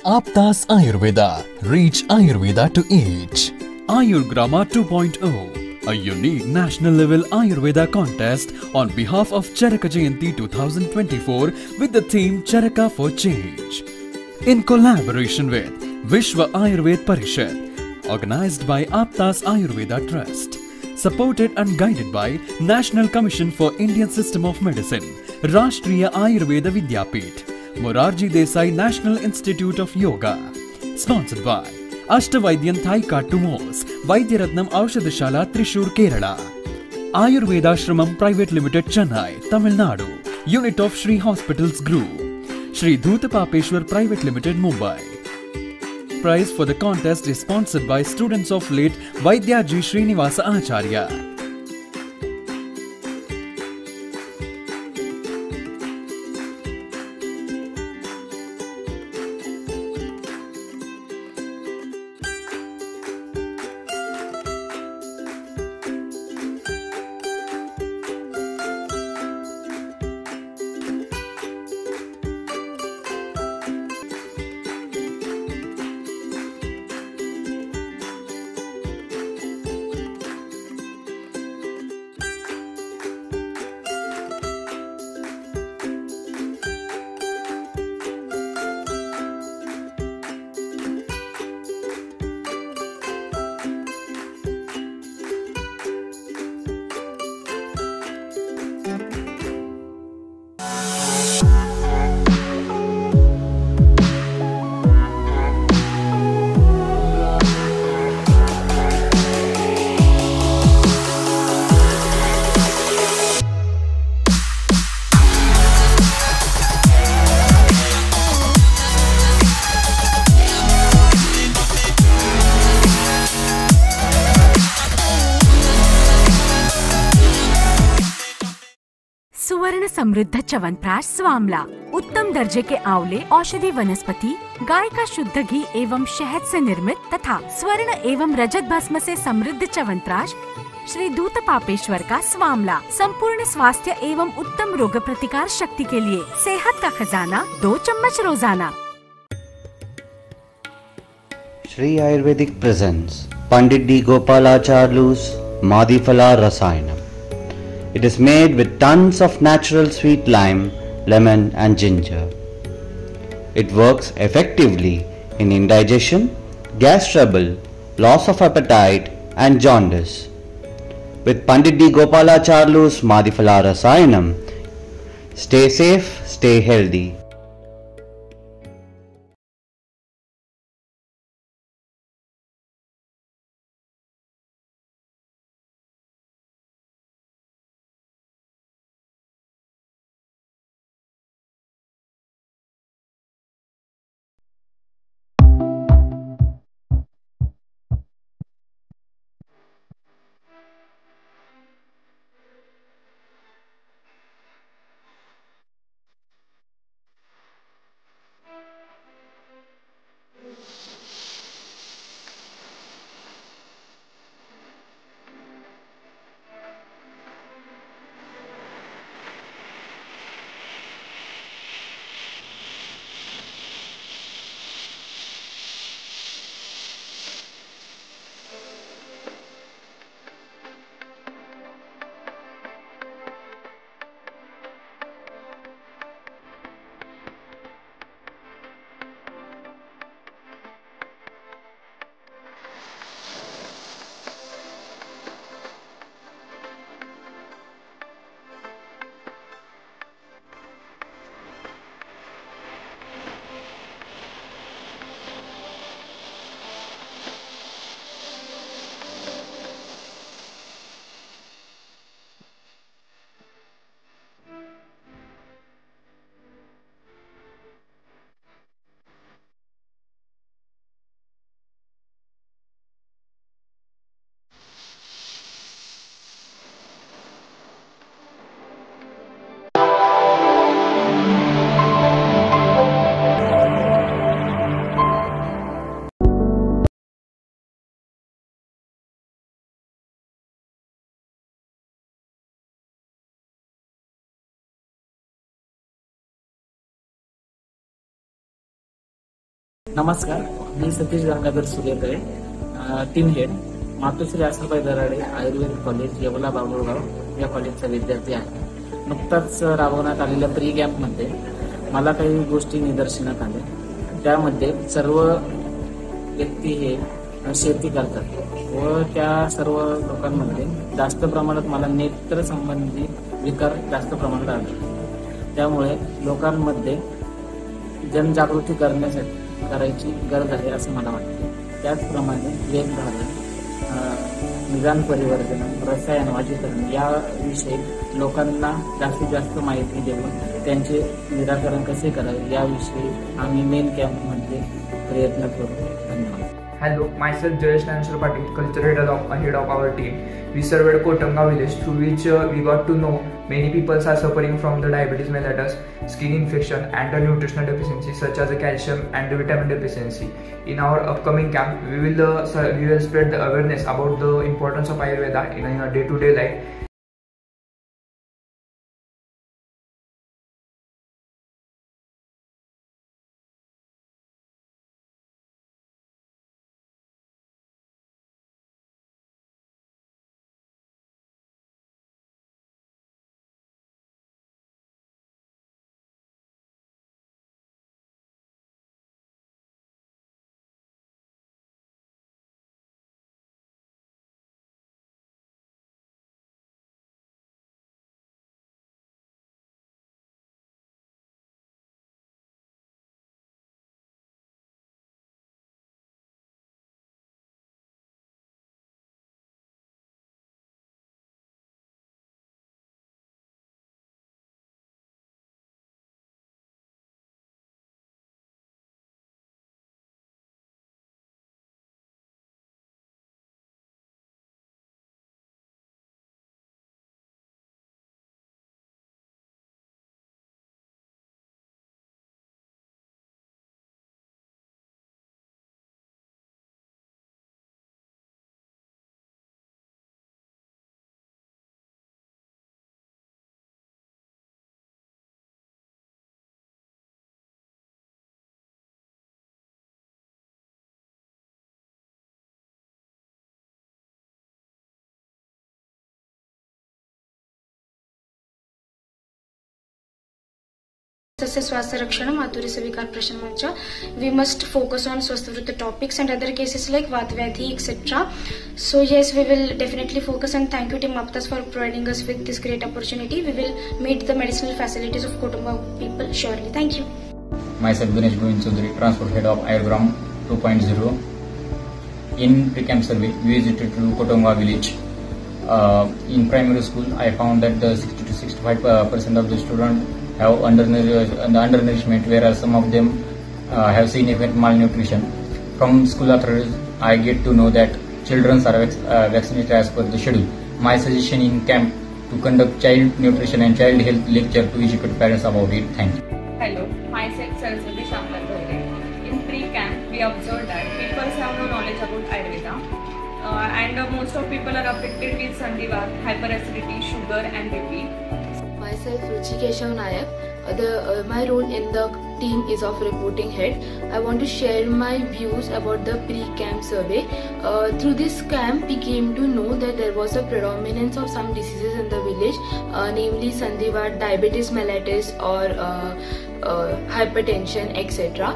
Aptas Ayurveda. Reach Ayurveda to each. Ayurgrama 2.0, a unique national level Ayurveda contest on behalf of Charaka Jayanti 2024 with the theme Charaka for Change. In collaboration with Vishwa Ayurved Parishad, organized by Aptas Ayurveda Trust, supported and guided by National Commission for Indian System of Medicine, Rashtriya Ayurveda Vidyapith, Morarji Desai National Institute of Yoga, sponsored by Ashtavaidyan Thai Kattumos, Vaidyaratnam Aushadashala Thrissur, Kerala, Ayurveda Shramam Private Limited, Chennai, Tamil Nadu, Unit of Shri Hospitals Group, Shri Dhutapapeshwar Private Limited, Mumbai. Prize for the contest is sponsored by students of late Vaidyaji Srinivasa Acharya. सुवर्ण समृद्ध च्यवनप्राश स्वामला, उत्तम दर्जे के आंवले औषधि वनस्पति, गाय का शुद्ध घी एवं शहद से निर्मित तथा स्वर्ण एवं रजत भस्म से समृद्ध च्यवनप्राश श्री धूतपापेश्वर का स्वामला, संपूर्ण स्वास्थ्य एवं उत्तम रोग प्रतिकार शक्ति के लिए सेहत का खजाना, 2 चम्मच रोजाना। Shri Ayurvedic presents Pandit D. Gopalacharlu's Madhifala Rasayanam. It is made with tons of natural sweet lime, lemon and ginger. It works effectively in indigestion, gas trouble, loss of appetite and jaundice. With Pandit D. Gopalacharlu's Madhifala Rasayanam, stay safe, stay healthy. नमस्कार, मी Satish Gangadhar Surekar, team head, Matoshri Asarabai Darade Ayurvedic college Yeola Babulgaon या कॉलेजचा विद्यार्थी आहे. नुकताच राबवण्यात आलेल्या pre कॅम्पमध्ये मला काही गोष्टी निदर्शनात आल्या. त्यामध्ये सर्व व्यक्ती हे शेती करतात व त्या सर्व लोकांमध्ये जास्त प्रमाणात मला नेत्र संबंधी विकार जास्त प्रमाणात आढळले. त्यामुळे लोकांमध्ये जनजागृती करायची गरज आहे असं मला वाटते. त्याचप्रमाणे वेगधारण, निदान परिवर्तन, रसायन वाजीकरण याविषयी लोकांना जास्तीत जास्त माहिती देऊन त्यांचे निराकरण कसे करावे याविषयी आम्ही मेन कॅम्पमध्ये प्रयत्न करू. धन्यवाद. Hello, myself Jayesh Nansal Patil, cultural head of our team. We served Kotamgaon village, through which we got to know many people are suffering from the diabetes mellitus, skin infection, and the nutritional deficiency such as the calcium and the vitamin deficiency. In our upcoming camp, we will spread the awareness about the importance of Ayurveda in our day-to-day life. Such as Swasthya Rakshana, Madhurya Savikar Prashan Mancha. We must focus on Swasthya topics and other cases like Vatvyadhi, etc. So yes, we will definitely focus, and thank you Team Aptas for providing us with this great opportunity. We will meet the medicinal facilities of Kotamgaon people surely. Thank you. Myself Ganesh Govind Chaudhary, Transport Head of Ayurgram 2.0. In pre-camp survey, we visited to Kotamgaon village. In primary school, I found that the 60 to 65% of the students have undernourishment, whereas some of them have significant malnutrition. From school authorities, I get to know that children are vaccinated as per the schedule. My suggestion in camp to conduct child nutrition and child health lecture to educate parents about it. Thank you. Hello, myself Saraswati Shamlal Dhore. In pre-camp, we observed that people have no knowledge about Ayurveda, and most of people are affected with Sandivat, hyperacidity, sugar, and BP. Myself Ruchi Keshav Nayak. My role in the team is of reporting head. I want to share my views about the pre-camp survey. Through this camp, we came to know that there was a predominance of some diseases in the village, namely Sandivat, diabetes mellitus, or hypertension, etc.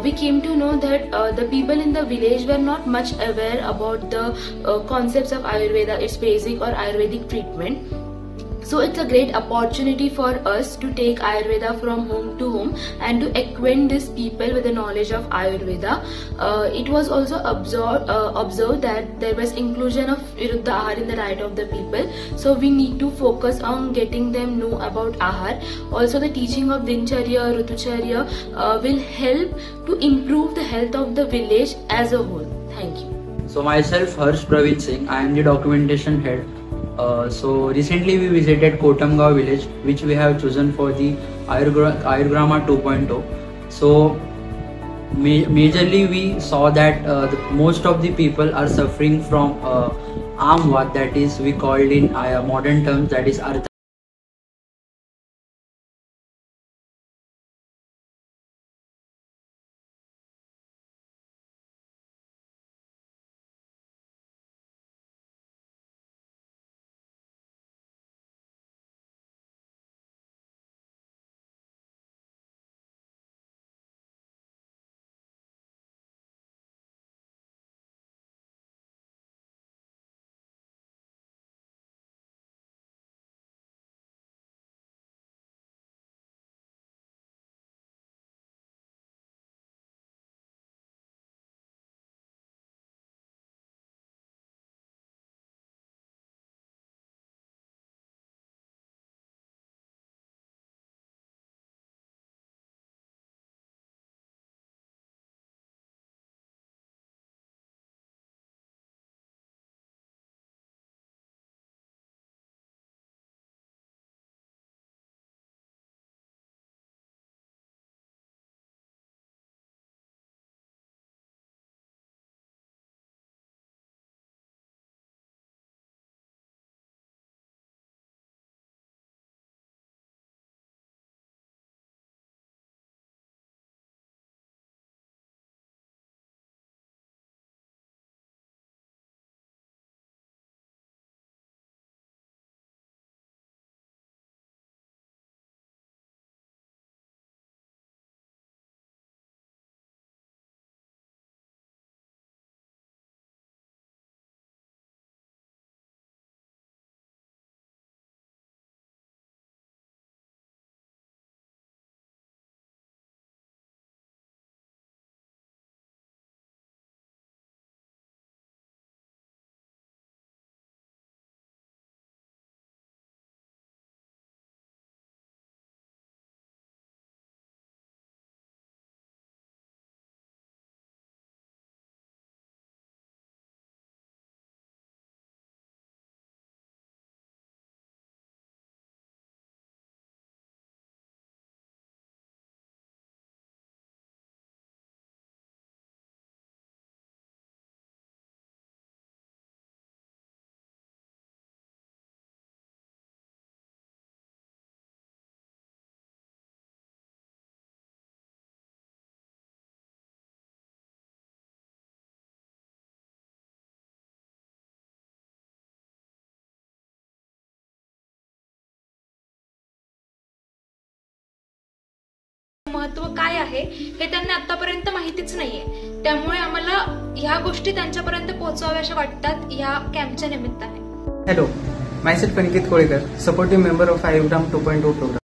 We came to know that the people in the village were not much aware about the concepts of Ayurveda, its basic or Ayurvedic treatment. So it's a great opportunity for us to take Ayurveda from home to home and to acquaint these people with the knowledge of Ayurveda. It was also observed that there was inclusion of Viruddha Ahar in the diet of the people. So we need to focus on getting them know about Ahar. Also the teaching of Dincharya, Ritucharya will help to improve the health of the village as a whole. Thank you. So myself Harsh Praveen Singh, I am the documentation head. So recently we visited Kotamgaon village, which we have chosen for the Ayurgrama 2.0. So majorly we saw that most of the people are suffering from Amvat, that is we called in modern terms, that is Artha. महत्त्व काय आहे हे त्यांना आतापर्यंत माहितीच नाहीये. त्यामुळे आम्हाला ह्या गोष्टी त्यांच्यापर्यंत पोहोचवाव्याशा वाटतात ह्या कॅम्पच्या निमित्ताने. Hello, myself Aniket Kolekar, supportive member of Ayurgrama 2.0 program.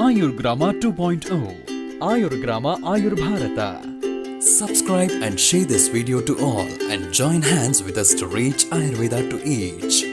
Ayurgrama 2.0 Ayurgrama Ayurbharata. Subscribe and share this video to all and join hands with us to reach Ayurveda to each.